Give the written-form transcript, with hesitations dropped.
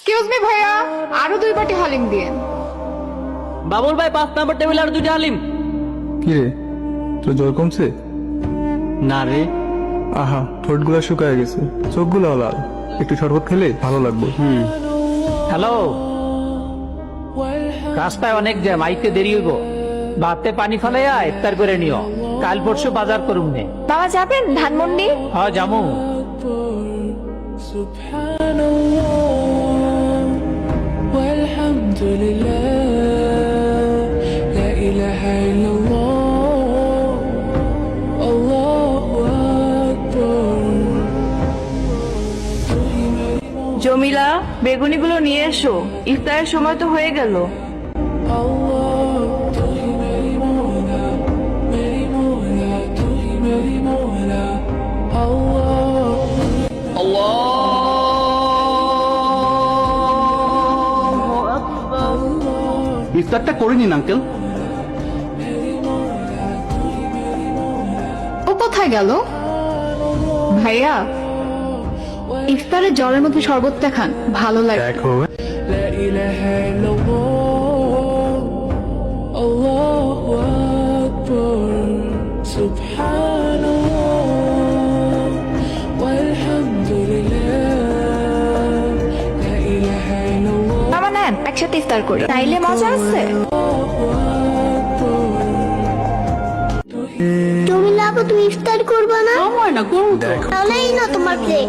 Excuse me ভাইয়া, আরো 2 বাটি হালিম দিয়ে। বাবুল ভাই 5 নম্বর টেবিলে আর 2টা হালিম। কি রে, তোর জ্বর কমছে? না রে। আহা, ঠোঁটগুলা শুকায় গেছে, চোখগুলাও লাল। একটু শরবত খেলে ভালো লাগবে। হ্যালো, রাস্তায় অনেক জ্যাম, আইতে দেরি হইব। ভাতে পানি ফালাইয়া ইফতার করে নিও, কাল পরশু বাজার করুম নে। বাবা যাবেন ধানমন্ডি? হ্যাঁ জামু। জমিলা, বেগুনিগুলো নিয়ে এসো, ইফতারের সময় তো হয়ে গেল। ইফতারটা করে নিন আঙ্কেল। ও কোথায় গেল? ভাইয়া, ইফতারে জ্বরের মধ্যে শরবতটা খান, ভালো লাগে। দেখো, বাবা নেন, একসাথে ইফতার করি, তাইলে মজা আছে। জমিলা আপু, তুমি ইফতার করবা না? না করবো তো। তাহলেই না তোমার প্লেট।